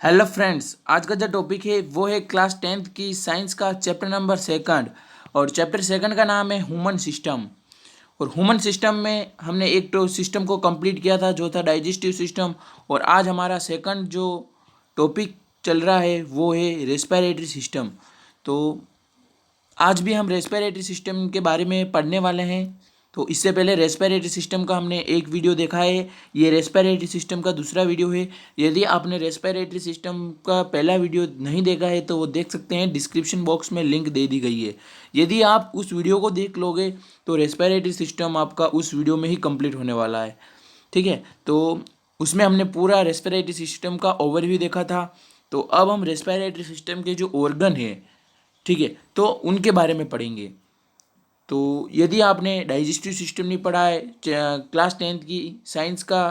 Hello friends, आज का जो टॉपिक है वो है क्लास 10th की साइंस का चैप्टर नंबर सेकंड। और चैप्टर सेकंड का नाम है ह्यूमन सिस्टम। और ह्यूमन सिस्टम में हमने एक तो सिस्टम को कंप्लीट किया था जो था डाइजेस्टिव सिस्टम। और आज हमारा सेकंड जो टॉपिक चल रहा है वो है रेस्पिरेटरी सिस्टम। तो आज भी हम रेस्पिरेटरी सिस्टम के बारे में पढ़ने वाले हैं। तो इससे पहले रेस्पिरेटरी सिस्टम का हमने एक वीडियो देखा है, ये रेस्पिरेटरी सिस्टम का दूसरा वीडियो है। यदि आपने रेस्पिरेटरी सिस्टम का पहला वीडियो नहीं देखा है तो वो देख सकते हैं, डिस्क्रिप्शन बॉक्स में लिंक दे दी गई है। यदि आप उस वीडियो को देख लोगे तो रेस्पिरेटरी सिस्टम आपका उस वीडियो में ही कंप्लीट होने वाला है। ठीक है, तो उसमें हमने पूरा रेस्पिरेटरी सिस्टम का ओवरव्यू देखा था। तो अब हम रेस्पिरेटरी सिस्टम के जो ऑर्गन है, ठीक है, तो उनके बारे में पढ़ेंगे। तो यदि आपने डाइजेस्टिव सिस्टम नहीं पढ़ा है, क्लास 10th की साइंस का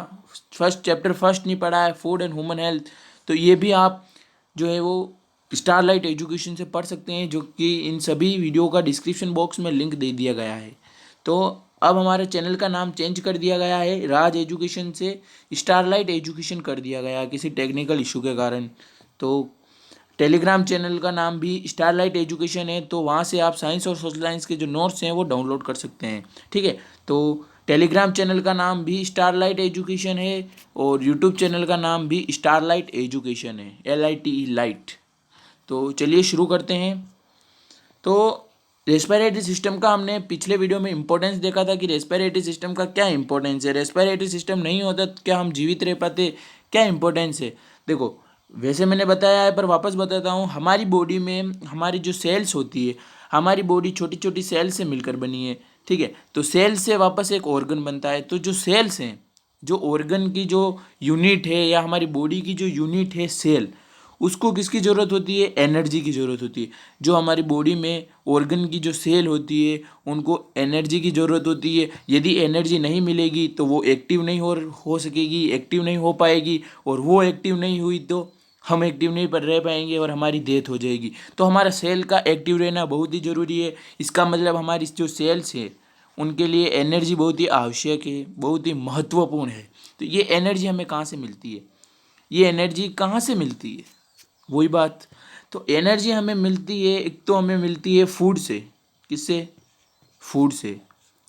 फर्स्ट चैप्टर फर्स्ट नहीं पढ़ा है, फूड एंड ह्यूमन हेल्थ, तो ये भी आप जो है वो स्टारलाइट एजुकेशन से पढ़ सकते हैं, जो कि इन सभी वीडियो का डिस्क्रिप्शन बॉक्स में लिंक दे दिया गया है। तो अब हमारे चैनल का नाम चेंज कर दिया गया है, राज एजुकेशन से स्टारलाइट एजुकेशन कर दिया गया है किसी टेक्निकल इशू के कारण। तो टेलीग्राम चैनल का नाम भी स्टारलाइट एजुकेशन है, तो वहाँ से आप साइंस और सोशल साइंस के जो नोट्स हैं वो डाउनलोड कर सकते हैं। ठीक है, तो टेलीग्राम चैनल का नाम भी स्टारलाइट एजुकेशन है और यूट्यूब चैनल का नाम भी स्टारलाइट एजुकेशन है, LITE लाइट। तो चलिए शुरू करते हैं। तो रेस्पिरेटरी सिस्टम का हमने पिछले वीडियो में इंपॉर्टेंस देखा था कि रेस्पिरेटरी सिस्टम का क्या इंपॉर्टेंस है, रेस्पिरेटरी सिस्टम नहीं होता तो क्या हम जीवित रह पाते, क्या इंपॉर्टेंस है। देखो, वैसे मैंने बताया है पर वापस बताता हूँ। हमारी बॉडी में हमारी जो सेल्स होती है, हमारी बॉडी छोटी छोटी सेल से मिलकर बनी है। ठीक है, तो सेल से वापस एक ऑर्गन बनता है। तो जो सेल्स हैं, जो ऑर्गन की जो यूनिट है या हमारी बॉडी की जो यूनिट है सेल, उसको किसकी ज़रूरत होती है, एनर्जी की ज़रूरत होती है। जो हमारी बॉडी में ऑर्गन की जो सेल होती है उनको एनर्जी की ज़रूरत होती है। यदि एनर्जी नहीं मिलेगी तो वो एक्टिव नहीं हो सकेगी, एक्टिव नहीं हो पाएगी। और वो एक्टिव नहीं हुई तो हम एक्टिव नहीं पर रह पाएंगे और हमारी डेथ हो जाएगी। तो हमारा सेल का एक्टिव रहना बहुत ही ज़रूरी है। इसका मतलब हमारी जो सेल्स है उनके लिए एनर्जी बहुत ही आवश्यक है, बहुत ही महत्वपूर्ण है। तो ये एनर्जी हमें कहाँ से मिलती है, ये एनर्जी कहाँ से मिलती है, वही बात। तो एनर्जी हमें मिलती है, एक तो हमें मिलती है फूड से। किससे, फूड से।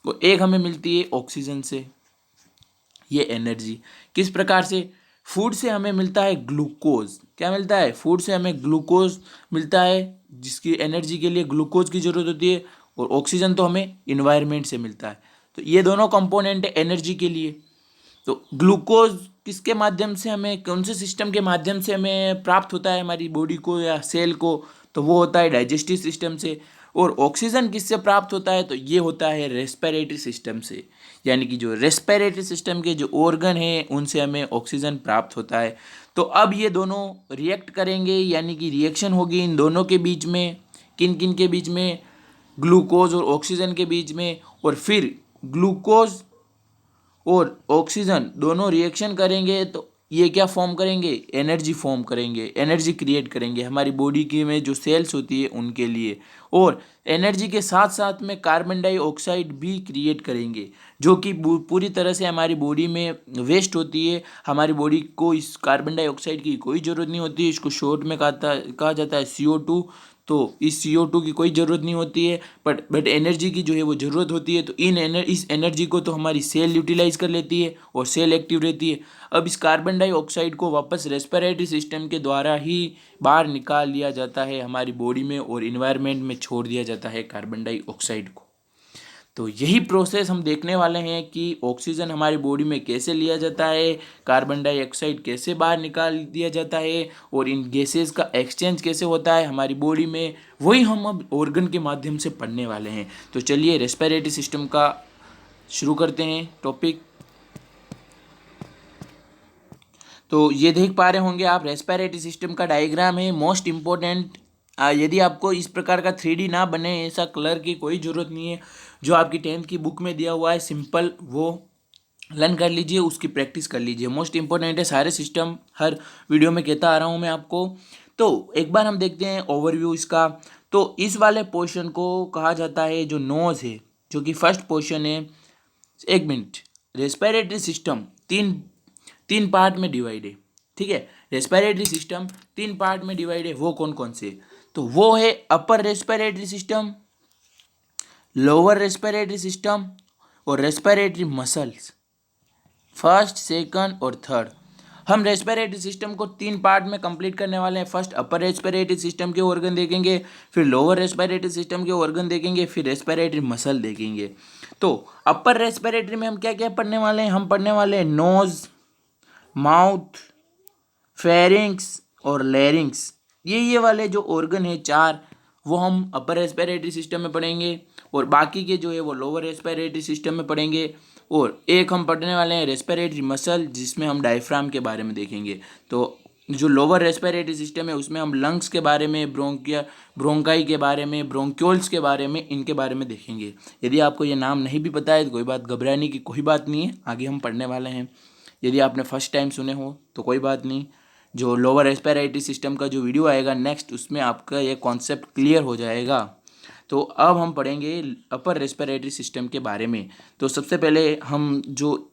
और एक हमें मिलती है ऑक्सीजन से। ये एनर्जी किस प्रकार से, फूड से हमें मिलता है ग्लूकोज। क्या मिलता है, फूड से हमें ग्लूकोज मिलता है, जिसकी एनर्जी के लिए ग्लूकोज की ज़रूरत होती है। और ऑक्सीजन तो हमें इन्वायरमेंट से मिलता है। तो ये दोनों कंपोनेंट है एनर्जी के लिए। तो ग्लूकोज किसके माध्यम से हमें, कौन से सिस्टम के माध्यम से हमें प्राप्त होता है हमारी बॉडी को या सेल को, तो वो होता है डाइजेस्टिव सिस्टम से। और ऑक्सीजन किससे प्राप्त होता है, तो ये होता है रेस्पिरेटरी सिस्टम से। यानी कि जो रेस्पिरेटरी सिस्टम के जो ऑर्गन हैं उनसे हमें ऑक्सीजन प्राप्त होता है। तो अब ये दोनों रिएक्ट करेंगे, यानी कि रिएक्शन होगी इन दोनों के बीच में। किन किन के बीच में, ग्लूकोज और ऑक्सीजन के बीच में। और फिर ग्लूकोज और ऑक्सीजन दोनों रिएक्शन करेंगे तो ये क्या फॉर्म करेंगे, एनर्जी फॉर्म करेंगे, एनर्जी क्रिएट करेंगे हमारी बॉडी की में जो सेल्स होती है उनके लिए। और एनर्जी के साथ साथ में कार्बन डाइऑक्साइड भी क्रिएट करेंगे, जो कि पूरी तरह से हमारी बॉडी में वेस्ट होती है। हमारी बॉडी को इस कार्बन डाइऑक्साइड की कोई ज़रूरत नहीं होती है। इसको शॉर्ट में कहा जाता है CO2। तो इस CO2 की कोई ज़रूरत नहीं होती है, बट एनर्जी की जो है वो ज़रूरत होती है। तो इस एनर्जी को तो हमारी सेल यूटिलाइज कर लेती है और सेल एक्टिव रहती है। अब इस कार्बन डाइऑक्साइड को वापस रेस्पिरेटरी सिस्टम के द्वारा ही बाहर निकाल लिया जाता है हमारी बॉडी में, और इन्वायरमेंट में छोड़ दिया जाता है कार्बन डाइऑक्साइड को। तो यही प्रोसेस हम देखने वाले हैं कि ऑक्सीजन हमारी बॉडी में कैसे लिया जाता है, कार्बन डाइऑक्साइड कैसे बाहर निकाल दिया जाता है, और इन गैसेस का एक्सचेंज कैसे होता है हमारी बॉडी में। वही हम अब ऑर्गन के माध्यम से पढ़ने वाले हैं। तो चलिए रेस्पिरेटरी सिस्टम का शुरू करते हैं टॉपिक। तो ये देख पा रहे होंगे आप, रेस्पिरेटरी सिस्टम का डायग्राम है, मोस्ट इम्पोर्टेंट। यदि आपको इस प्रकार का 3D ना बने, ऐसा कलर की कोई ज़रूरत नहीं है। जो आपकी 10th की बुक में दिया हुआ है सिंपल, वो लर्न कर लीजिए, उसकी प्रैक्टिस कर लीजिए। मोस्ट इंपॉर्टेंट है सारे सिस्टम, हर वीडियो में कहता आ रहा हूँ मैं आपको। तो एक बार हम देखते हैं ओवरव्यू इसका। तो इस वाले पोर्शन को कहा जाता है जो नोज है, जो कि फर्स्ट पोर्शन है। एक मिनट, रेस्पिरेटरी सिस्टम तीन तीन पार्ट में डिवाइड है। ठीक है। रेस्पिरेटरी सिस्टम 3 पार्ट में डिवाइड है, वो कौन कौन से? तो वो है upper respiratory system, lower respiratory system और रेस्पिरेटरी मसल्स, फर्स्ट, सेकंड और थर्ड। हम रेस्पिरेटरी सिस्टम को 3 पार्ट में कंप्लीट करने वाले हैं। फर्स्ट अपर रेस्पिरेटरी सिस्टम के ऑर्गन देखेंगे, फिर लोअर रेस्पिरेटरी सिस्टम के ऑर्गन देखेंगे, फिर रेस्पिरेटरी मसल देखेंगे। तो अपर रेस्पिरेटरी में हम क्या क्या पढ़ने वाले हैं? हम पढ़ने वाले हैं नोज, माउथ, फेरिंग्स और लैरिंग्स। ये वाले जो ऑर्गन है 4, वो हम अपर रेस्पिरेटरी सिस्टम में पढ़ेंगे और बाकी के जो है वो लोअर रेस्पिरेटरी सिस्टम में पढ़ेंगे। और एक हम पढ़ने वाले हैं रेस्पिरेटरी मसल, जिसमें हम डायफ्राम के बारे में देखेंगे। तो जो लोअर रेस्पिरेटरी सिस्टम है उसमें हम लंग्स के बारे में, ब्रोंकाई के बारे में, ब्रोंक्यूल्स के बारे में, इनके बारे में देखेंगे। यदि आपको ये नाम नहीं भी पता है तो कोई बात, घबराने की कोई बात नहीं है, आगे हम पढ़ने वाले हैं। यदि आपने फर्स्ट टाइम सुने हो तो कोई बात नहीं, जो लोअर रेस्पिरेटरी सिस्टम का जो वीडियो आएगा नेक्स्ट, उसमें आपका ये कॉन्सेप्ट क्लियर हो जाएगा। तो अब हम पढ़ेंगे अपर रेस्पिरेटरी सिस्टम के बारे में। तो सबसे पहले हम जो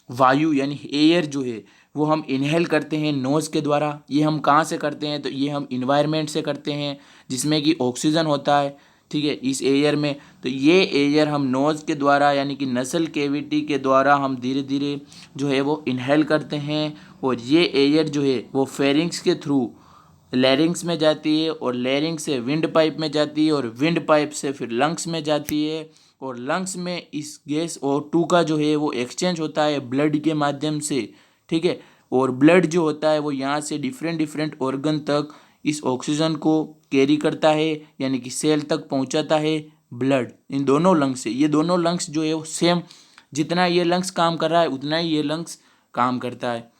वायु यानी एयर जो है वो हम इनहेल करते हैं नोज़ के द्वारा। ये हम कहाँ से करते हैं? तो ये हम इन्वायरमेंट से करते हैं, जिसमें कि ऑक्सीजन होता है, ठीक है, इस एयर में। तो ये एयर हम नोज़ के द्वारा यानी कि नसल कैविटी के द्वारा हम धीरे धीरे जो है वो इनहेल करते हैं। और ये एयर जो है वो फेरिंग्स के थ्रू लैरिंग्स में जाती है और लैरिंग्स से विंड पाइप में जाती है और विंड पाइप से फिर लंग्स में जाती है। और लंग्स में इस गैस O2 का जो है वो एक्सचेंज होता है ब्लड के माध्यम से, ठीक है। और ब्लड जो होता है वो यहाँ से डिफरेंट डिफरेंट ऑर्गन तक इस ऑक्सीजन को कैरी करता है, यानी कि सेल तक पहुँचाता है ब्लड इन दोनों लंग्स से। ये दोनों लंग्स जो है वो सेम, जितना ये लंग्स काम कर रहा है उतना ही ये लंग्स काम करता है,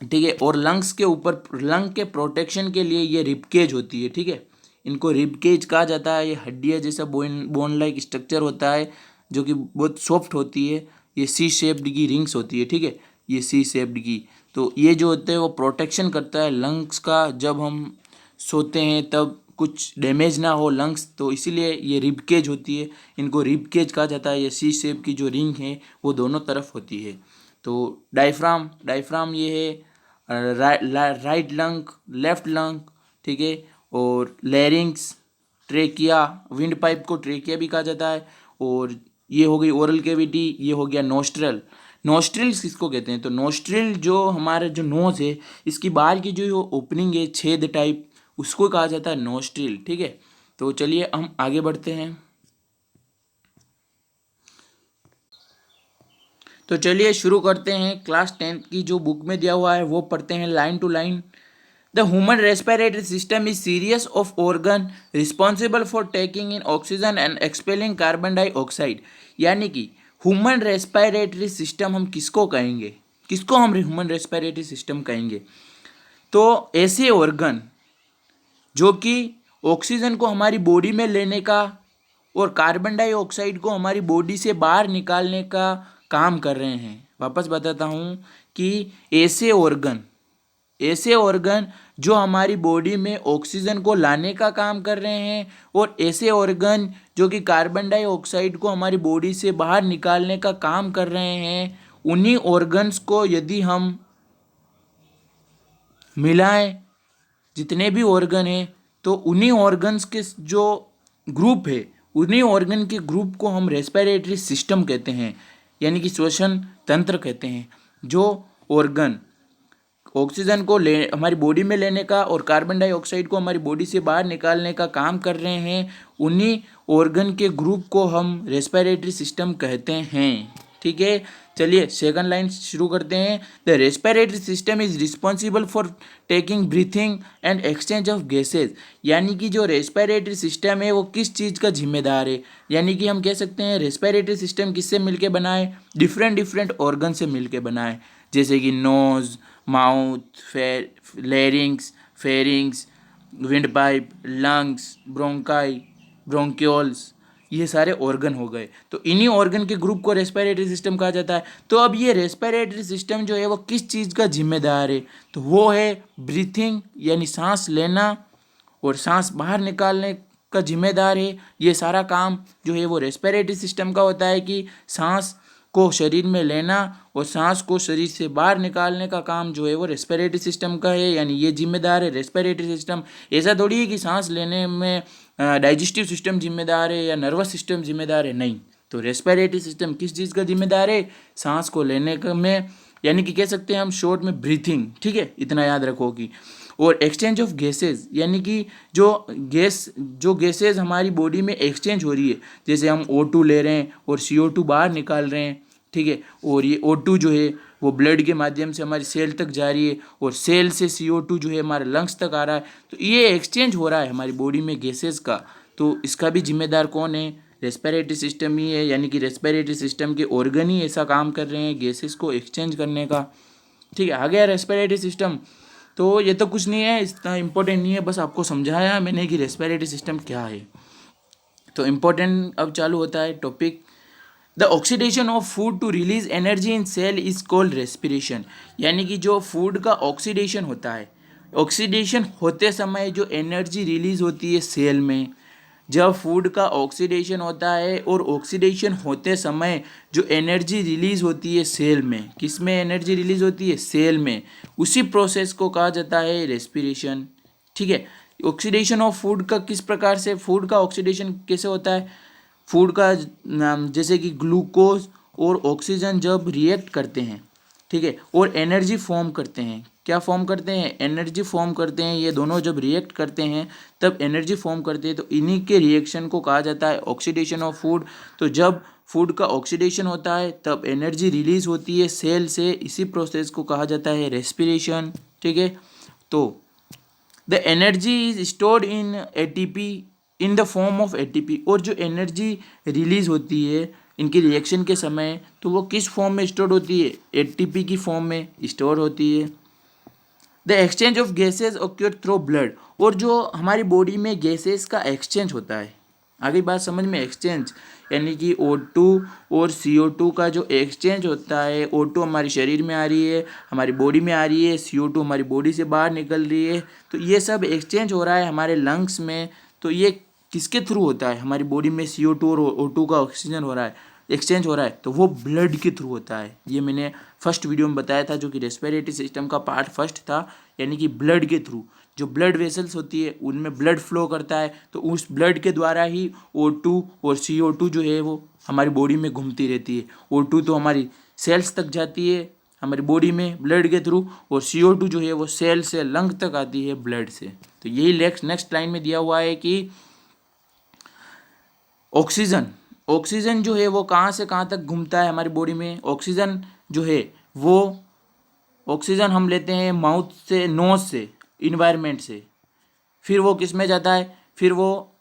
ठीक है। और लंग्स के ऊपर, लंग के प्रोटेक्शन के लिए ये रिबकेज होती है, ठीक है। इनको रिबकेज कहा जाता है। ये हड्डियाँ जैसा बोन लाइक स्ट्रक्चर होता है जो कि बहुत सॉफ्ट होती है। ये सी शेप्ड की रिंग्स होती है, ठीक है, ये सी शेप्ड की। तो ये जो होते हैं वो प्रोटेक्शन करता है लंग्स का। जब हम सोते हैं तब कुछ डैमेज ना हो लंग्स, तो इसीलिए ये रिबकेज होती है, इनको रिबकेज कहा जाता है। ये सी शेप की जो रिंग है वो दोनों तरफ होती है। तो डायफ्राम ये है राइट लंग, लेफ्ट लंग, ठीक है। और लैरिंग्स, ट्रेकिया, विंड पाइप को ट्रेकिया भी कहा जाता है। और ये हो गई ओरल कैविटी, ये हो गया नोस्ट्रल। नोस्ट्रिल्स किसको कहते हैं? तो नोस्ट्रिल जो हमारे जो नोज है इसकी बाहर की जो ओपनिंग है छेद टाइप, उसको कहा जाता है नोस्ट्रिल, ठीक है। तो चलिए हम आगे बढ़ते हैं। तो चलिए शुरू करते हैं। क्लास 10 की जो बुक में दिया हुआ है वो पढ़ते हैं line to line. The human respiratory system is series of organ responsible for taking in oxygen and expelling carbon dioxide. यानी कि ह्यूमन रेस्पिरेटरी सिस्टम हम किसको कहेंगे? किसको हम ह्यूमन रेस्पिरेटरी सिस्टम कहेंगे? तो ऐसे ऑर्गन जो कि ऑक्सीजन को हमारी बॉडी में लेने का और कार्बन डाइऑक्साइड को हमारी बॉडी से बाहर निकालने का काम कर रहे हैं। वापस बताता हूँ कि ऐसे ऑर्गन जो हमारी बॉडी में ऑक्सीजन को लाने का काम कर रहे हैं और ऐसे ऑर्गन जो कि कार्बन डाइऑक्साइड को हमारी बॉडी से बाहर निकालने का काम कर रहे हैं, उन्हीं ऑर्गन्स को यदि हम मिलाएं, जितने भी ऑर्गन हैं, तो उन्हीं ऑर्गन्स के जो ग्रुप है, उन्हीं ऑर्गन के ग्रुप को हम रेस्पिरेटरी सिस्टम कहते हैं, यानी कि श्वसन तंत्र कहते हैं। जो ऑर्गन ऑक्सीजन को ले हमारी बॉडी में लेने का और कार्बन डाइऑक्साइड को हमारी बॉडी से बाहर निकालने का काम कर रहे हैं, उन्हीं ऑर्गन के ग्रुप को हम रेस्पिरेटरी सिस्टम कहते हैं, ठीक है। चलिए सेकंड लाइन शुरू करते हैं। The respiratory system is responsible for taking breathing and exchange of gases. यानी कि जो रेस्पिरेटरी सिस्टम है वो किस चीज़ का जिम्मेदार है? यानी कि हम कह सकते हैं रेस्पिरेटरी सिस्टम किससे मिलके बना है? डिफरेंट डिफरेंट ऑर्गन से मिलके बना है, जैसे कि nose, mouth, larynx, pharynx, windpipe, lungs, bronchi, bronchioles, ये सारे ऑर्गन हो गए। तो इन्हीं ऑर्गन के ग्रुप को रेस्पिरेटरी सिस्टम कहा जाता है। तो अब ये रेस्पिरेटरी सिस्टम जो है वो किस चीज़ का जिम्मेदार है? तो वो है ब्रीथिंग, यानी सांस लेना और सांस बाहर निकालने का जिम्मेदार है। ये सारा काम जो है वो रेस्पिरेटरी सिस्टम का होता है कि सांस को शरीर में लेना और सांस को शरीर से बाहर निकालने का काम जो है वो रेस्पिरेटरी सिस्टम का है, यानी ये जिम्मेदार है रेस्पिरेटरी सिस्टम। ऐसा थोड़ी है कि सांस लेने में डाइजेस्टिव सिस्टम जिम्मेदार है या नर्वस सिस्टम जिम्मेदार है, नहीं। तो रेस्पिरेटरी सिस्टम किस चीज़ का जिम्मेदार है? सांस को लेने में, यानी कि कह सकते हैं हम शॉर्ट में ब्रीथिंग, ठीक है, इतना याद रखो कि। और एक्सचेंज ऑफ गैसेज, यानी कि जो गैसेज हमारी बॉडी में एक्सचेंज हो रही है, जैसे हम O2 ले रहे हैं और CO2 बाहर निकाल रहे हैं, ठीक है, और ये O2 जो है वो ब्लड के माध्यम से हमारी सेल तक जा रही है और सेल से CO2 जो है हमारे लंग्स तक आ रहा है। तो ये एक्सचेंज हो रहा है हमारी बॉडी में गैसेज का, तो इसका भी जिम्मेदार कौन है? रेस्पिरेटरी सिस्टम ही है, यानी कि रेस्पिरेटरी सिस्टम के ऑर्गन ही ऐसा काम कर रहे हैं गैसेज को एक्सचेंज करने का, ठीक है। आ गया रेस्पिरेटरी सिस्टम। तो ये तो कुछ नहीं है, इतना इम्पोर्टेंट नहीं है, बस आपको समझाया मैंने कि रेस्पिरेटरी सिस्टम क्या है। तो इम्पोर्टेंट अब चालू होता है topic. The oxidation of food to release energy in cell is called respiration, यानी कि जो फूड का ऑक्सीडेशन होता है, ऑक्सीडेशन होते समय जो एनर्जी रिलीज होती है सेल में, जब फूड का ऑक्सीडेशन होता है और ऑक्सीडेशन होते समय जो एनर्जी रिलीज होती है सेल में, किस में एनर्जी रिलीज होती है? सेल में। उसी प्रोसेस को कहा जाता है रेस्पिरेशन, ठीक है। ऑक्सीडेशन ऑफ फूड का किस प्रकार से, फूड का ऑक्सीडेशन कैसे होता है? फूड का जैसे कि ग्लूकोज और ऑक्सीजन जब रिएक्ट करते हैं, ठीक है, और एनर्जी फॉर्म करते हैं, क्या फॉर्म करते हैं? एनर्जी फॉर्म करते हैं। ये दोनों जब रिएक्ट करते हैं तब एनर्जी फॉर्म करते हैं, तो इन्हीं के रिएक्शन को कहा जाता है ऑक्सीडेशन ऑफ फूड। तो जब फूड का ऑक्सीडेशन होता है तब एनर्जी रिलीज होती है सेल से, इसी प्रोसेस को कहा जाता है रेस्पिरेशन, ठीक है। तो the energy is stored in ATP in the form of ATP, और जो एनर्जी रिलीज होती है इनके रिएक्शन के समय, तो वो किस फॉर्म में स्टोर होती है? ATP की फॉर्म में स्टोर होती है। The exchange of gases occur through blood, और जो हमारी बॉडी में गैसेज का एक्सचेंज होता है, आगे बात समझ में, एक्सचेंज यानी कि O2 और CO2 का जो एक्सचेंज होता है, O2 हमारे शरीर में आ रही है, हमारी बॉडी में आ रही है, CO2 हमारी बॉडी से बाहर निकल रही है, तो ये सब एक्सचेंज हो रहा है हमारे लंग्स में। तो ये किसके थ्रू होता है? हमारी बॉडी में CO2 और O2 का ऑक्सीजन हो रहा है, एक्सचेंज हो रहा है, तो वो ब्लड के थ्रू होता है। ये मैंने फर्स्ट वीडियो में बताया था, जो कि रेस्पिरेटरी सिस्टम का पार्ट फर्स्ट था, यानी कि ब्लड के थ्रू जो ब्लड वेसल्स होती है उनमें ब्लड फ्लो करता है, तो उस ब्लड के द्वारा ही O2 और CO2 जो है वो हमारी बॉडी में घूमती रहती है। O2 तो हमारी सेल्स तक जाती है हमारी बॉडी में ब्लड के थ्रू, और CO2 जो है वो सेल से लंग तक आती है ब्लड से। तो यही नेक्स्ट लाइन में दिया हुआ है कि ऑक्सीजन जो है वो कहाँ से कहाँ तक घूमता है हमारी बॉडी में। ऑक्सीजन जो है वो ऑक्सीजन हम लेते हैं माउथ से, नोज से, इन्वायरमेंट से, फिर वो किस में जाता है? फिर वो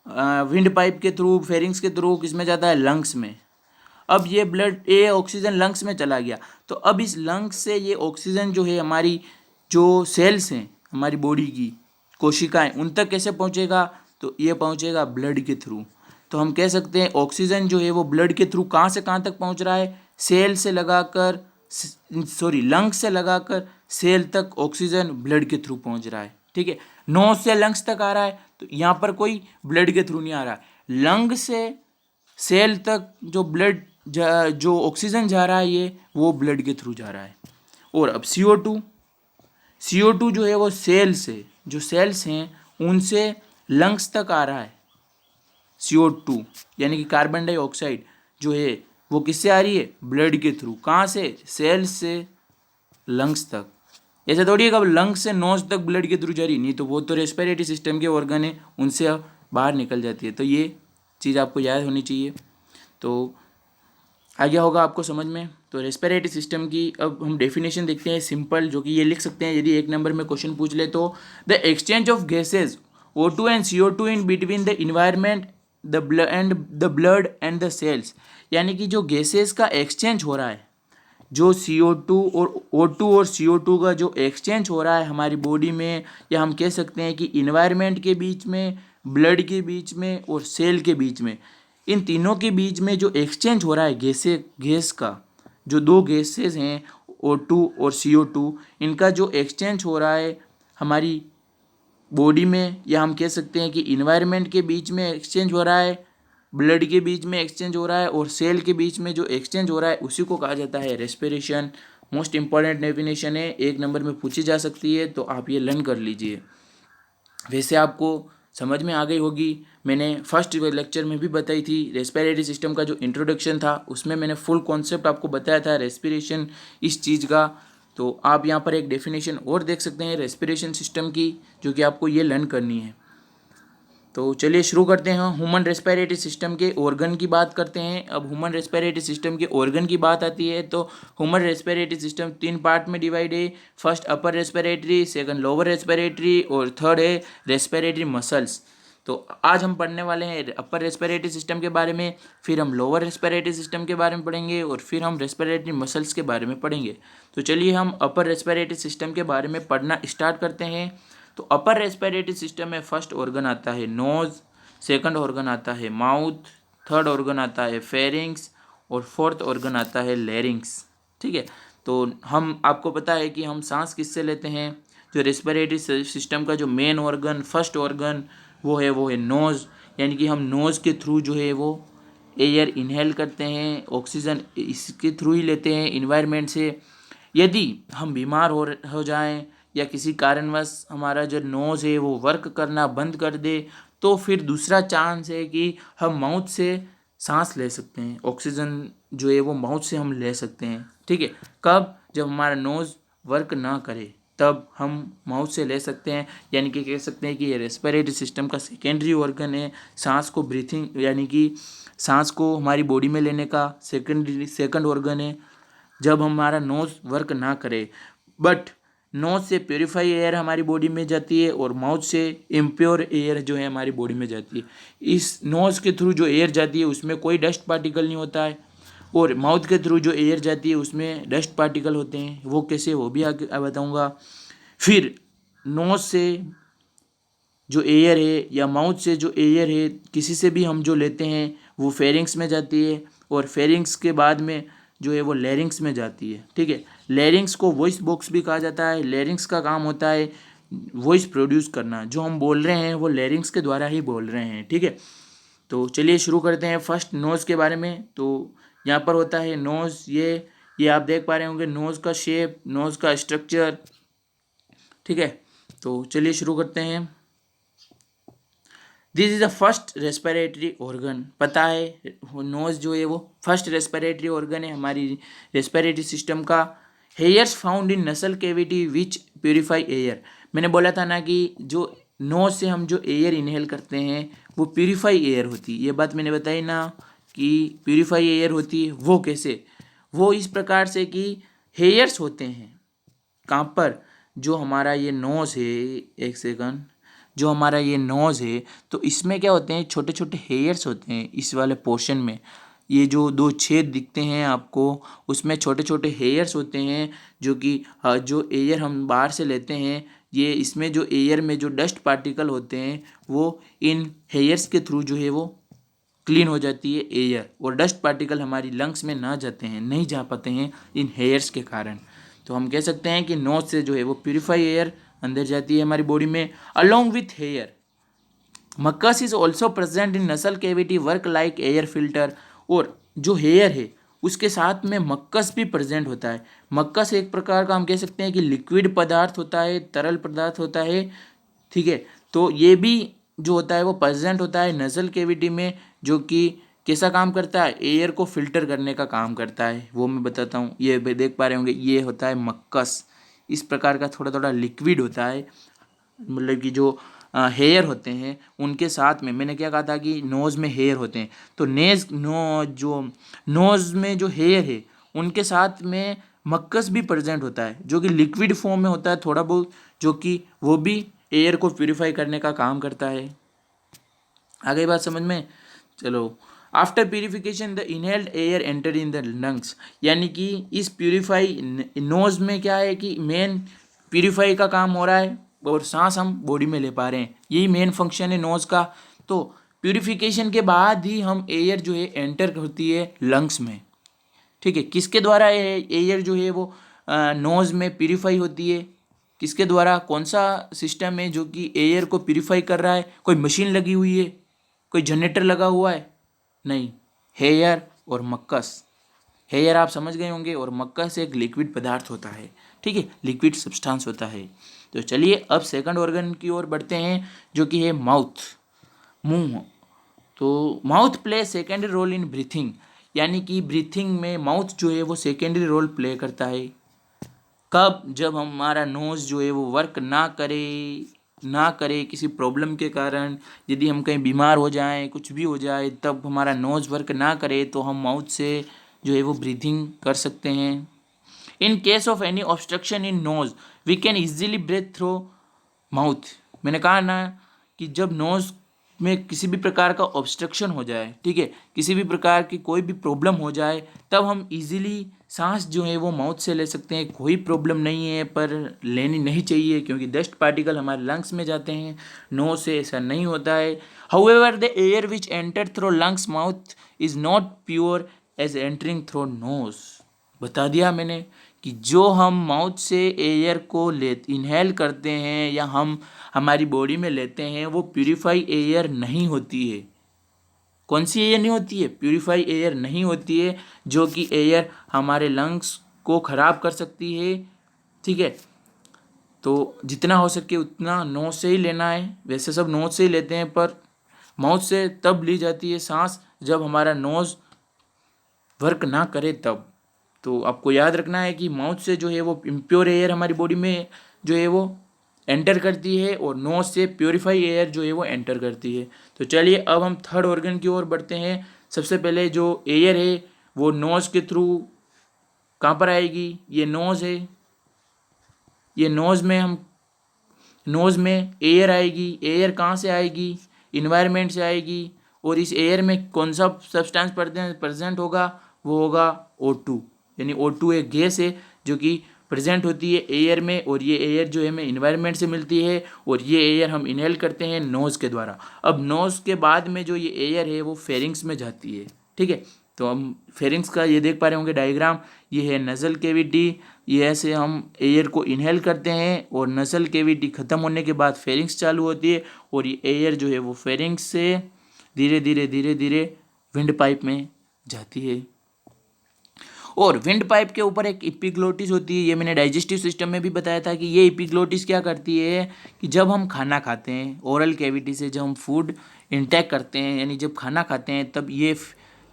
विंड पाइप के थ्रू, फेरिंग्स के थ्रू किस में जाता है? लंग्स में। अब ये ऑक्सीजन लंग्स में चला गया, तो अब इस लंग्स से ये ऑक्सीजन जो है हमारी जो सेल्स हैं हमारी बॉडी की कोशिकाएं, उन तक कैसे पहुंचेगा? तो ये पहुंचेगा ब्लड के थ्रू। तो हम कह सकते हैं ऑक्सीजन जो है वो ब्लड के थ्रू कहाँ से कहाँ तक पहुंच रहा है? सेल से लगाकर लंग्स से लगाकर सेल तक ऑक्सीजन ब्लड के थ्रू पहुंच रहा है, ठीक है। नोज से लंग्स तक आ रहा है, तो यहाँ पर कोई ब्लड के थ्रू नहीं आ रहा है। लंग से सेल तक जो ऑक्सीजन जा रहा है ये वो ब्लड के थ्रू जा रहा है। और अब CO2 जो है वो सेल से, जो सेल्स हैं उनसे लंग्स तक आ रहा है। CO2 यानी कि कार्बन डाइऑक्साइड जो है वो किससे आ रही है? ब्लड के थ्रू। कहाँ से? सेल्स से लंग्स तक। ऐसा थोड़ी है कि अब लंग्स से नोज तक ब्लड के थ्रू जा रही, नहीं, तो वो तो रेस्पिरेटरी सिस्टम के ऑर्गन है, उनसे बाहर निकल जाती है। तो ये चीज़ आपको याद होनी चाहिए। तो आ गया होगा आपको समझ में। तो रेस्पिरेटरी सिस्टम की अब हम डेफिनेशन देखते हैं सिंपल, जो कि ये लिख सकते हैं यदि 1 नंबर में क्वेश्चन पूछ ले तो। The exchange of gases O2 and CO2 in between the environment the blood and the cells, यानी कि जो गैसेज का एक्सचेंज हो रहा है, जो CO2 और O2 और CO2 का जो एक्सचेंज हो रहा है हमारी बॉडी में, या हम कह सकते हैं कि इन्वायरमेंट के बीच में, ब्लड के बीच में और सेल के बीच में, इन तीनों के बीच में जो एक्सचेंज हो रहा है गैस का, जो दो गैसेज हैं O2 और CO2, इनका जो एक्सचेंज हो रहा है हमारी बॉडी में, या हम कह सकते हैं कि इन्वायरमेंट के बीच में एक्सचेंज हो रहा है, ब्लड के बीच में एक्सचेंज हो रहा है और सेल के बीच में जो एक्सचेंज हो रहा है उसी को कहा जाता है रेस्पिरेशन। मोस्ट इंपॉर्टेंट डेफिनेशन है, 1 नंबर में पूछी जा सकती है, तो आप ये लर्न कर लीजिए। वैसे आपको समझ में आ गई होगी, मैंने फर्स्ट लेक्चर में भी बताई थी। रेस्पिरेटरी सिस्टम का जो इंट्रोडक्शन था उसमें मैंने फुल कॉन्सेप्ट आपको बताया था रेस्पिरेशन इस चीज़ का। तो आप यहाँ पर एक डेफिनेशन और देख सकते हैं रेस्पिरेशन सिस्टम की, जो कि आपको ये लर्न करनी है। तो चलिए शुरू करते हैं। ह्यूमन रेस्पिरेटरी सिस्टम के ऑर्गन की बात करते हैं। अब ह्यूमन रेस्पिरेटरी सिस्टम के ऑर्गन की बात आती है तो ह्यूमन रेस्पिरेटरी सिस्टम 3 पार्ट में डिवाइड है। First upper respiratory, second lower respiratory और थर्ड है रेस्पिरेटरी मसल्स। तो आज हम पढ़ने वाले हैं अपर रेस्पिरेटरी सिस्टम के बारे में, फिर हम लोअर रेस्पिरेटरी सिस्टम के बारे में पढ़ेंगे और फिर हम रेस्पिरेटरी मसल्स के बारे में पढ़ेंगे। तो चलिए हम अपर रेस्पिरेटरी सिस्टम के बारे में पढ़ना स्टार्ट करते हैं। तो अपर रेस्पिरेटरी सिस्टम में फर्स्ट ऑर्गन आता है नोज, सेकंड ऑर्गन आता है माउथ, थर्ड ऑर्गन आता है फेरिंग्स और फोर्थ ऑर्गन आता है लैरिंग्स। ठीक है, तो हम आपको पता है कि हम सांस किससे लेते हैं। जो रेस्पिरेटरी सिस्टम का जो मेन ऑर्गन, फर्स्ट ऑर्गन वो है नोज, यानी कि हम नोज के थ्रू जो है वो एयर इनहेल करते हैं, ऑक्सीजन इसके थ्रू ही लेते हैं इन्वायरमेंट से। यदि हम बीमार हो जाएं या किसी कारणवश हमारा जो नोज़ है वो वर्क करना बंद कर दे, तो फिर दूसरा चांस है कि हम माउथ से सांस ले सकते हैं, ऑक्सीजन जो है वो माउथ से हम ले सकते हैं। ठीक है, कब? जब हमारा नोज़ वर्क ना करे तब हम माउथ से ले सकते हैं, यानी कि कह सकते हैं कि ये रेस्पिरेटरी सिस्टम का सेकेंडरी ऑर्गन है। सांस को ब्रीथिंग यानी कि सांस को हमारी बॉडी में लेने का सेकंड ऑर्गन है जब हमारा नोज़ वर्क ना करे। बट नोज से प्योरीफाई एयर हमारी बॉडी में जाती है और माउथ से इम्प्योर एयर जो है हमारी बॉडी में जाती है। इस नोज़ के थ्रू जो एयर जाती है उसमें कोई डस्ट पार्टिकल नहीं होता है और माउथ के थ्रू जो एयर जाती है उसमें डस्ट पार्टिकल होते हैं। वो कैसे, वो भी आगे बताऊँगा। फिर नोज़ से जो एयर है या माउथ से जो एयर है किसी से भी हम जो लेते हैं वो फेरिंग्स में जाती है और फेरिंग्स के बाद में जो है वो लैरिंग्स में जाती है। ठीक है, लैरिंग्स को वॉइस बॉक्स भी कहा जाता है। लैरिंग्स का काम होता है वॉइस प्रोड्यूस करना, जो हम बोल रहे हैं वो लैरिंग्स के द्वारा ही बोल रहे हैं। ठीक है, तो चलिए शुरू करते हैं फर्स्ट नोज़ के बारे में। तो यहाँ पर होता है नोज़, ये आप देख पा रहे होंगे नोज़ का शेप, नोज़ का स्ट्रक्चर। ठीक है, तो चलिए शुरू करते हैं। This is the first respiratory organ. पता है नोज़ जो है वो फर्स्ट रेस्पिरेटरी ऑर्गन है हमारी रेस्पिरेटरी सिस्टम का। Hairs found in nasal cavity which purify air. मैंने बोला था ना कि जो नोज़ से हम जो एयर इनहेल करते हैं वो प्योरीफाई एयर होती है। ये बात मैंने बताई ना कि प्योरीफाई एयर होती है। वो कैसे? वो इस प्रकार से कि हेयर्स होते हैं कहाँ पर, जो हमारा ये नोज़ है, एक सेकंड, जो हमारा ये नोज़ है तो इसमें क्या होते हैं, छोटे छोटे हेयर्स होते हैं इस वाले पोर्शन में। ये जो 2 छेद दिखते हैं आपको उसमें छोटे छोटे हेयर्स होते हैं, जो कि जो एयर हम बाहर से लेते हैं, ये इसमें जो एयर में जो डस्ट पार्टिकल होते हैं वो इन हेयर्स के थ्रू जो है वो क्लीन हो जाती है एयर, और डस्ट पार्टिकल हमारी लंग्स में ना जाते हैं, नहीं जा पाते हैं इन हेयर्स के कारण। तो हम कह सकते हैं कि नोज से जो है वो प्यूरिफाई एयर अंदर जाती है हमारी बॉडी में along with hair. Mucus is also present in nasal cavity work like air filter. और जो हेयर है उसके साथ में मक्कस भी प्रेजेंट होता है। मक्कस एक प्रकार का हम कह सकते हैं कि लिक्विड पदार्थ होता है, तरल पदार्थ होता है। ठीक है, तो ये भी जो होता है वो प्रेजेंट होता है नसल कैविटी में, जो कि कैसा काम करता है, एयर को फिल्टर करने का काम करता है। वो मैं बताता हूँ। ये देख पा रहे होंगे, ये होता है मक्कस। इस प्रकार का थोड़ा थोड़ा लिक्विड होता है, मतलब कि जो हेयर होते हैं उनके साथ में, मैंने क्या कहा था कि नोज़ में हेयर होते हैं, तो जो नोज़ में जो हेयर है उनके साथ में मक्कस भी प्रेजेंट होता है, जो कि लिक्विड फॉर्म में होता है थोड़ा बहुत, जो कि वो भी एयर को प्यूरिफाई करने का काम करता है। आ गई बात समझ में? चलो, after purification the inhaled air enter in the lungs. यानी कि इस प्यूरिफाई नोज में क्या है कि मेन प्यूरिफाई का काम हो रहा है और सांस हम बॉडी में ले पा रहे हैं, यही मेन फंक्शन है नोज का। तो प्यूरिफिकेशन के बाद ही हम एयर जो है एंटर होती है लंग्स में। ठीक है, किसके द्वारा एयर जो है वो नोज में प्यूरिफाई होती है, किसके द्वारा? कौन सा सिस्टम है जो कि एयर को प्यूरिफाई कर रहा है? कोई मशीन लगी हुई है, कोई जनरेटर लगा हुआ है? नहीं, हेयर और मक्कस। हेयर आप समझ गए होंगे और मक्कस एक लिक्विड पदार्थ होता है, ठीक है, लिक्विड सब्सटेंस होता है। तो चलिए अब सेकंड ऑर्गन की ओर बढ़ते हैं जो कि है माउथ, मुंह। तो mouth play secondary role in breathing, यानी कि ब्रीथिंग में माउथ जो है वो सेकेंडरी रोल प्ले करता है। कब? जब हमारा नोज़ जो है वो वर्क ना करे किसी प्रॉब्लम के कारण, यदि हम कहीं बीमार हो जाएं, कुछ भी हो जाए, तब हमारा नोज़ वर्क ना करे तो हम माउथ से जो है वो ब्रीथिंग कर सकते हैं। In case of any obstruction in nose we can easily breath through mouth. मैंने कहा ना कि जब नोज़ में किसी भी प्रकार का ऑब्स्ट्रक्शन हो जाए, ठीक है, किसी भी प्रकार की कोई भी प्रॉब्लम हो जाए, तब हम इजीली सांस जो है वो माउथ से ले सकते हैं। कोई प्रॉब्लम नहीं है, पर लेनी नहीं चाहिए क्योंकि डस्ट पार्टिकल हमारे लंग्स में जाते हैं। नोज से ऐसा नहीं होता है। However the air which enter through lungs mouth is not pure as entering through nose. बता दिया मैंने कि जो हम माउथ से एयर को इनहेल करते हैं या हम हमारी बॉडी में लेते हैं, वो प्यूरिफाई एयर नहीं होती है। कौन सी एयर नहीं होती है? प्यूरिफाई एयर नहीं होती है, जो कि एयर हमारे लंग्स को ख़राब कर सकती है, ठीक है। तो जितना हो सके उतना नोज से ही लेना है। वैसे सब नोज से ही लेते हैं, पर माउथ से तब ली जाती है सांस जब हमारा नोज वर्क ना करे तब। तो आपको याद रखना है कि माउथ से जो है वो इम्प्योर एयर हमारी बॉडी में जो है वो एंटर करती है और नोज से प्योरीफाई एयर जो है वो एंटर करती है। तो चलिए अब हम थर्ड ऑर्गन की ओर बढ़ते हैं। सबसे पहले जो एयर है वो नोज के थ्रू कहाँ पर आएगी? ये नोज है, ये नोज में एयर आएगी। एयर कहाँ से आएगी? इन्वायरमेंट से आएगी। और इस एयर में कौन सा सब्सटेंस प्रेजेंट होगा? वो होगा O2, यानी O2 एक गैस है जो कि प्रेजेंट होती है एयर में, और ये एयर जो है हमें इन्वायरमेंट से मिलती है, और ये एयर हम इनहेल करते हैं नोज़ के द्वारा। अब नोज़ के बाद में जो ये एयर है वो फेरिंग्स में जाती है, ठीक है। तो हम फेरिंग्स का ये देख पा रहे होंगे डायग्राम, ये है नज़ल कैविटी। ये ऐसे हम एयर को इनहेल करते हैं और नज़ल कैविटी ख़त्म होने के बाद फेरिंग्स चालू होती है, और ये एयर जो है वो फेरिंग्स से धीरे धीरे विंड पाइप में जाती है। और विंड पाइप के ऊपर एक एपिग्लोटिस होती है। ये मैंने डाइजेस्टिव सिस्टम में भी बताया था कि ये एपिग्लोटिस क्या करती है कि जब हम खाना खाते हैं, ओरल कैविटी से जब हम फूड इंटेक करते हैं, यानी जब खाना खाते हैं, तब ये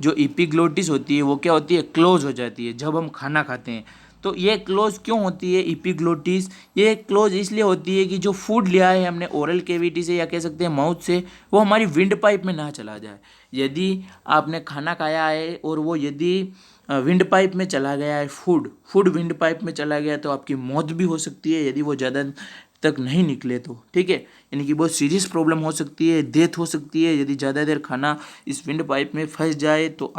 जो एपिग्लोटिस होती है वो क्या होती है? क्लोज हो जाती है जब हम खाना खाते हैं। तो ये क्लोज क्यों होती है एपिग्लोटिस? ये क्लोज इसलिए होती है कि जो फूड लिया है हमने ओरल कैविटी से या कह सकते हैं माउथ से, वो हमारी विंड पाइप में ना चला जाए। यदि आपने खाना खाया है और वो यदि विंड पाइप में चला गया है, फूड विंड पाइप में चला गया, तो आपकी मौत भी हो सकती है यदि वो ज़्यादा तक नहीं निकले तो, ठीक है। यानी कि बहुत सीरियस प्रॉब्लम हो सकती है, डेथ हो सकती है यदि ज़्यादा देर खाना इस विंड पाइप में फंस जाए तो।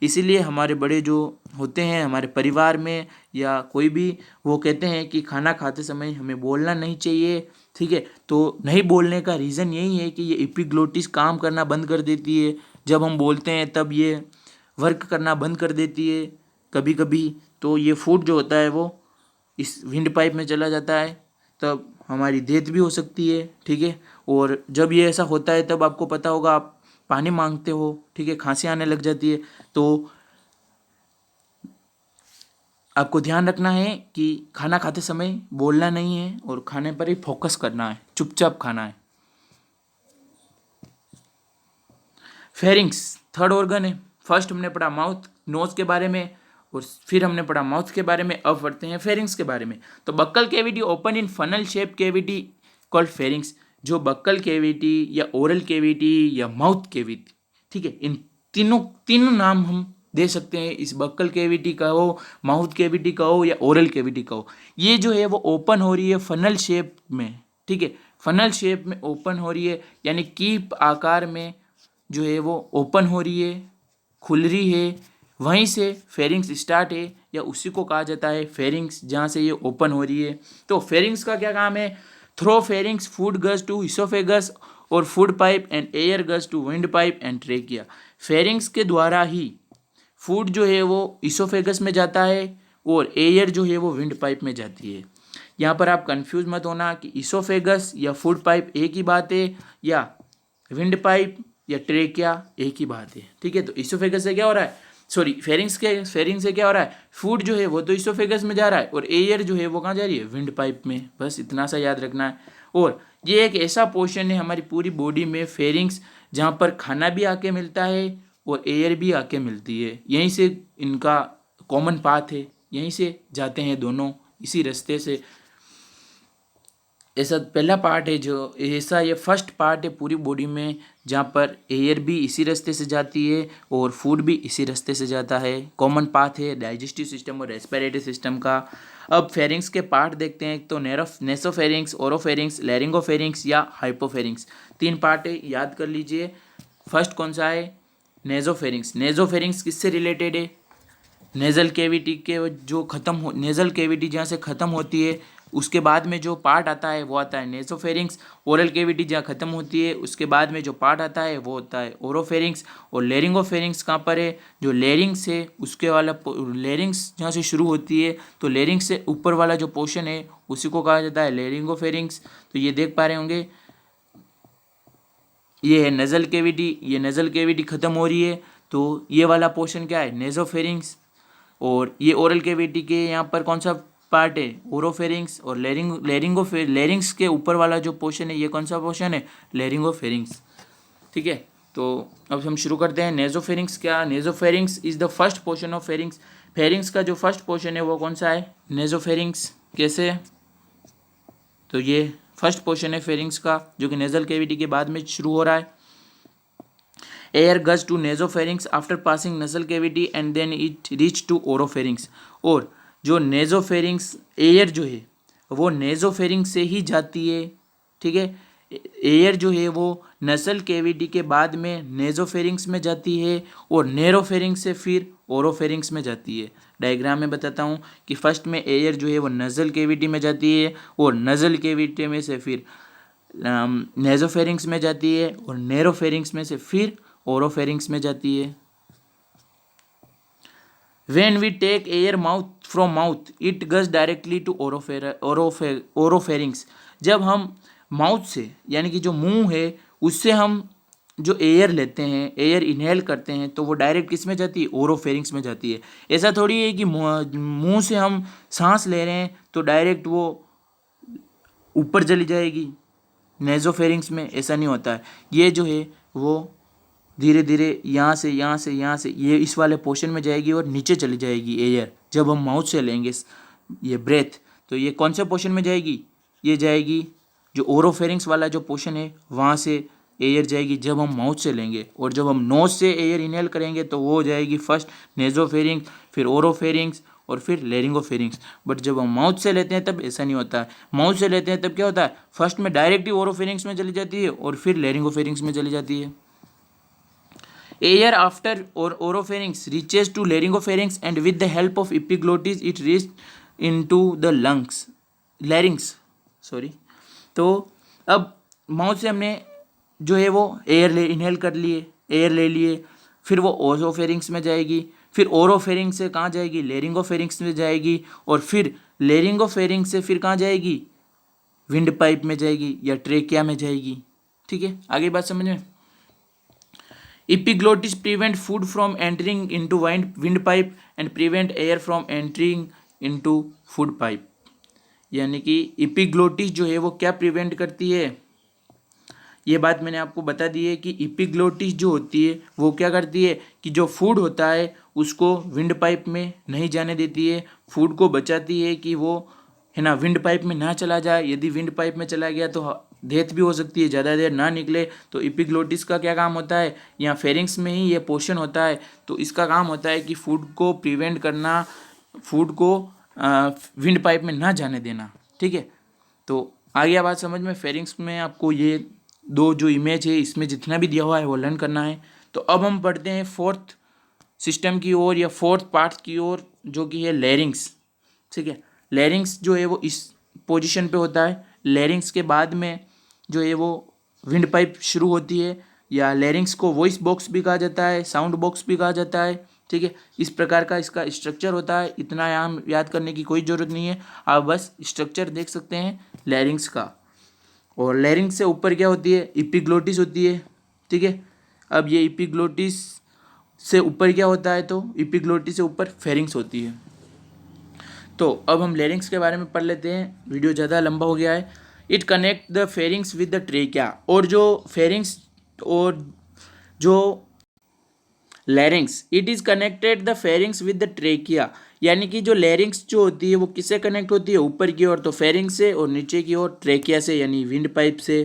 इसीलिए हमारे बड़े जो होते हैं हमारे परिवार में या कोई भी, वो कहते हैं कि खाना खाते समय हमें बोलना नहीं चाहिए, ठीक है। तो नहीं बोलने का रीज़न यही है कि ये एपिग्लोटिस काम करना बंद कर देती है। जब हम बोलते हैं तब ये वर्क करना बंद कर देती है कभी कभी। तो ये फूड जो होता है वो इस विंड पाइप में चला जाता है, तब हमारी डेथ भी हो सकती है, ठीक है। और जब ये ऐसा होता है तब आपको पता होगा, आप पानी मांगते हो, ठीक है, खांसी आने लग जाती है। तो आपको ध्यान रखना है कि खाना खाते समय बोलना नहीं है और खाने पर ही फोकस करना है, चुपचाप खाना है। फेरिंग्स थर्ड ऑर्गन है। फर्स्ट हमने पढ़ा माउथ नोज के बारे में, और फिर हमने पढ़ा माउथ के बारे में। अब पढ़ते हैं फेरिंग्स के बारे में। तो buccal cavity open in funnel shape cavity called pharynx. जो बक्कल कैविटी या ओरल कैविटी या माउथ कैविटी, ठीक है, इन तीनों नाम हम दे सकते हैं। इस बक्कल कैविटी का हो, माउथ कैविटी का हो या ओरल कैविटी का हो, ये जो है वो ओपन हो रही है फनल शेप में, ठीक है। फनल शेप में ओपन हो रही है, यानी कीप आकार में जो है वो ओपन हो रही है, खुल रही है। वहीं से फेरिंग्स स्टार्ट है, या उसी को कहा जाता है फेरिंग्स, जहाँ से ये ओपन हो रही है। तो फेरिंग्स का क्या काम है? Through pharynx food goes to esophagus और food pipe and air goes to windpipe and trachea. Pharynx के द्वारा ही फूड जो है वो इसोफेगस में जाता है और एयर जो है वो विंड पाइप में जाती है। यहाँ पर आप कंफ्यूज मत होना कि इसोफेगस या फूड पाइप एक ही बात है, या विंड पाइप या ट्रेकिया एक ही बात है, ठीक है। तो इसोफेगस से क्या हो रहा है, सॉरी फेरिंग्स से क्या हो रहा है, फूड जो है वो तो इसोफेगस में जा रहा है और एयर जो है वो कहाँ जा रही है, विंड पाइप में। बस इतना सा याद रखना है। और ये एक ऐसा पोर्शन है हमारी पूरी बॉडी में फेरिंग्स, जहाँ पर खाना भी आके मिलता है और एयर भी आके मिलती है। यहीं से इनका कॉमन पाथ है, यहीं से जाते हैं दोनों, इसी रास्ते से। ऐसा पहला पार्ट है जो ऐसा, ये फर्स्ट पार्ट है पूरी बॉडी में, जहाँ पर एयर भी इसी रास्ते से जाती है और फूड भी इसी रास्ते से जाता है। कॉमन पाथ है डाइजेस्टिव सिस्टम और रेस्पिरेटरी सिस्टम का। अब फेरिंग्स के पार्ट देखते हैं, तो नेसोफेरिंग्स, ओरोफेरिंग्स, लैरिंगोफेरिंग्स या हाइपोफेरिंग्स, 3 पार्ट है, याद कर लीजिए। फर्स्ट कौन सा है, नेजोफेरिंग्स। नेजोफेरिंग्स किससे रिलेटेड है, नेज़ल कैविटी के जो खत्म हो, नेज़ल कैविटी जहाँ से ख़त्म होती है उसके बाद में जो पार्ट आता है वो आता है नेसोफेरिंग्स। ओरल कैविटी जहाँ ख़त्म होती है उसके बाद में जो पार्ट आता है वो होता है ओरोफेरिंग्स। और लेरिंगोफेरिंग्स कहाँ पर है, जो लेरिंग्स है उसके वाला, लेरिंग्स जहाँ से शुरू होती है तो लेरिंग्स से ऊपर वाला जो पोर्शन है उसी को कहा जाता है लेरिंगोफेरिंग्स। तो ये देख पा रहे होंगे, ये है नेज़ल कैविटी, ये नेज़ल कैविटी ख़त्म हो रही है तो ये वाला पोर्शन क्या है, नेजोफेरिंग्स। और ये ओरल कैविटी के यहाँ पर कौन सा पार्ट है, ओरोफेरिंग्स। और लेरिंग्स के ऊपर वाला जो पोर्शन है ये कौन सा पोर्शन है, लेरिंगोफेरिंग्स, ठीक है। तो अब हम शुरू करते हैं। नेजोफेरिंग्स क्या, nasopharynx is the first portion of pharynx. Pharynx का जो फर्स्ट पोर्शन है वो कौन सा है, नेजोफेरिंग्स। कैसे, तो ये फर्स्ट पोर्शन है फेरिंग्स का जो कि नेजल कैविटी के बाद में शुरू हो रहा है। Air goes to nasopharynx after passing nasal cavity and then it reach to oropharynx. और जो नेजोफेरिंग्स एयर जो है वो नेजोफेरिंग्स से ही जाती है, ठीक है। एयर जो है वो नसल कैविटी के बाद में नेजोफेरिंग्स में जाती है और नेरोफेरिंग्स से फिर ओरोफेरिंग्स में जाती है। डायग्राम में बताता हूँ कि फर्स्ट में एयर जो है वो नज़ल कैविटी में जाती है और नज़ल कैविटी में से फिर नेजोफेरिंग्स में जाती है और नेरोफेरिंग्स में से फिर ओरोफेरिंग्स में जाती है। When we take air mouth from mouth, it goes directly to oropharynx. जब हम माउथ से यानी कि जो मुंह है उससे हम जो एयर लेते हैं, एयर इनहेल करते हैं, तो वो डायरेक्ट किस में जाती है, ओरोफेरिंग्स में जाती है। ऐसा थोड़ी है कि मुंह से हम सांस ले रहे हैं तो डायरेक्ट वो ऊपर चली जाएगी नेजोफेरिंग्स में, ऐसा नहीं होता है। ये जो है वो धीरे धीरे यहाँ से ये इस वाले पोर्शन में जाएगी और नीचे चली जाएगी एयर। जब हम माउथ से लेंगे ये ब्रेथ तो ये कौन से पोर्शन में जाएगी, ये जाएगी जो ओरोफेरिंग्स वाला जो पोर्शन है वहाँ से एयर जाएगी जब हम माउथ से लेंगे। और जब हम नोज से एयर इनहेल करेंगे तो वो जाएगी फर्स्ट नेजोफेरिंग्स, फिर ओरोफेरिंग्स और फिर लेरिंगोफेरिंग्स। बट जब हम माउथ से लेते हैं तब ऐसा नहीं होता है। माउथ से लेते हैं तब क्या होता है, फर्स्ट में डायरेक्ट ही ओरोफेरिंग्स में चली जाती है और फिर लेरिंगोफेरिंग्स में चली जाती है। Air after or oropharynx reaches to laryngopharynx and with the help of epiglottis it reaches into the lungs, larynx, sorry। तो अब माउथ से हमने जो है वो एयर इनहेल कर लिए, एयर ले लिए, फिर वो ओसोफेरिंग्स में जाएगी, फिर ओरोफेरिंग्स से कहाँ जाएगी, लेरिंगोफेरिंग्स में जाएगी, और फिर लेरिंगोफेरिंग्स से फिर कहाँ जाएगी, विंड पाइप में जाएगी या ट्रेकिया में जाएगी, ठीक है। आगे बात समझ में। Epiglottis prevent food from entering into wind pipe and prevent air from entering into food pipe। यानी कि epiglottis जो है वो क्या प्रिवेंट करती है, ये बात मैंने आपको बता दी है कि epiglottis जो होती है वो क्या करती है कि जो फूड होता है उसको विंड पाइप में नहीं जाने देती है, फूड को बचाती है कि वो है ना विंड पाइप में ना चला जाए। यदि विंड पाइप में चला गया तो डेथ भी हो सकती है, ज़्यादा देर ना निकले। तो एपिग्लोटिस का क्या काम होता है, यहाँ फेरिंग्स में ही ये पोर्शन होता है, तो इसका काम होता है कि फूड को प्रिवेंट करना, फूड को विंड पाइप में ना जाने देना, ठीक है। तो आ गया बात समझ में। फेरिंग्स में आपको ये दो जो इमेज है इसमें जितना भी दिया हुआ है वो लर्न करना है। तो अब हम पढ़ते हैं फोर्थ सिस्टम की ओर या फोर्थ पार्ट की ओर, जो कि है लैरिंग्स, ठीक है। लैरिंग्स जो है वो इस पोजीशन पे होता है। लैरिंग्स के बाद में जो है वो विंड पाइप शुरू होती है, या लैरिंग्स को वॉइस बॉक्स भी कहा जाता है, साउंड बॉक्स भी कहा जाता है, ठीक है। इस प्रकार का इसका स्ट्रक्चर होता है। इतना यहाँ याद करने की कोई ज़रूरत नहीं है, आप बस स्ट्रक्चर देख सकते हैं लैरिंग्स का। और लैरिंग्स से ऊपर क्या होती है, एपिग्लोटिस होती है, ठीक है। अब ये एपिग्लोटिस से ऊपर क्या होता है, तो एपिग्लोटिस से ऊपर फेरिंग्स होती है। तो अब हम लैरिंग्स के बारे में पढ़ लेते हैं, वीडियो ज़्यादा लंबा हो गया है। It connect the pharynx with the trachea, और जो फेरिंग्स और जो लैरिंग्स, it is connected the pharynx with the trachea, यानी कि जो लैरिंग्स जो होती है वो किससे कनेक्ट होती है, ऊपर की ओर तो फेरिंग्स से, और नीचे की ओर ट्रेकिया से यानी विंड पाइप से।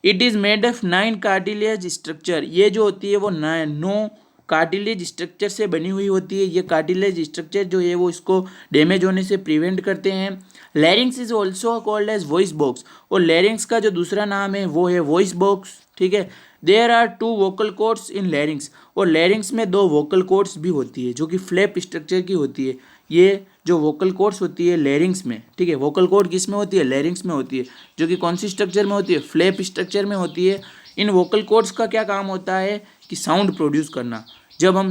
It is made of 9 cartilage structure, ये जो होती है वो 9 कार्टिलेज स्ट्रक्चर से बनी हुई होती है। ये कार्टिलेज स्ट्रक्चर जो है वो इसको डैमेज होने से प्रिवेंट करते हैं। Larynx is also called as voice box, और लैरिंग्स का जो दूसरा नाम है वो है वॉइस बॉक्स, ठीक है। There are 2 vocal cords in larynx, और लैरिंग्स में 2 वोकल कॉर्ड्स भी होती है जो कि फ्लैप स्ट्रक्चर की होती है। ये जो वोकल कॉर्ड्स होती है लैरिंग्स में, ठीक है, वोकल कॉर्ड किस में होती है, लैरिंग्स में होती है, जो कि कौन सी स्ट्रक्चर में होती है, फ्लैप स्ट्रक्चर में होती है। इन वोकल कॉर्ड्स का क्या काम होता है कि साउंड प्रोड्यूस करना। जब हम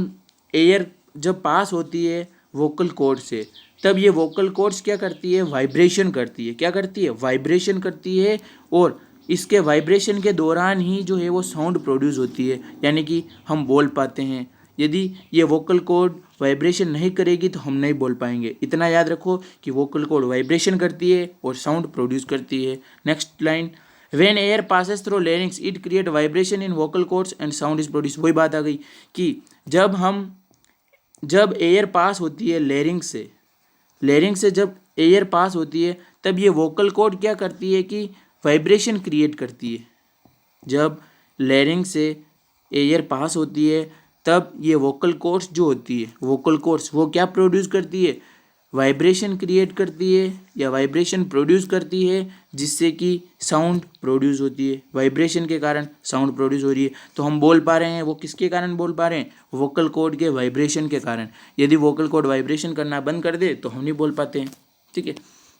एयर जब पास होती है वोकल कॉर्ड से, तब ये वोकल कॉर्ड्स क्या करती है, वाइब्रेशन करती है। क्या करती है, वाइब्रेशन करती है, और इसके वाइब्रेशन के दौरान ही जो है वो साउंड प्रोड्यूस होती है, यानी कि हम बोल पाते हैं। यदि ये वोकल कॉर्ड वाइब्रेशन नहीं करेगी तो हम नहीं बोल पाएंगे। इतना याद रखो कि वोकल कॉर्ड वाइब्रेशन करती है और साउंड प्रोड्यूस करती है। Next line, when air passes through लैरिंग्स it create vibration in vocal cords and sound is produce. वही बात आ गई कि जब एयर पास होती है लैरिंग से जब एयर पास होती है तब ये वोकल कॉर्ड क्या करती है कि वाइब्रेशन क्रिएट करती है। जब लैरिंग से एयर पास होती है तब ये वोकल कॉर्ड्स जो होती है, वोकल कॉर्ड्स वो क्या प्रोड्यूस करती है, वाइब्रेशन क्रिएट करती है या वाइब्रेशन प्रोड्यूस करती है, जिससे कि साउंड प्रोड्यूस होती है। वाइब्रेशन के कारण साउंड प्रोड्यूस हो रही है, तो हम बोल पा रहे हैं, वो किसके कारण बोल पा रहे हैं, वोकल कॉर्ड के वाइब्रेशन के कारण। यदि वोकल कॉर्ड वाइब्रेशन करना बंद कर दे तो हम नहीं बोल पाते हैं, ठीक है।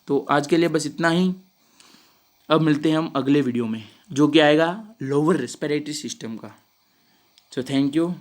तो आज के लिए बस इतना ही। अब मिलते हैं हम अगले वीडियो में, जो कि आएगा लोअर रेस्पिरेटरी सिस्टम का। So thank you.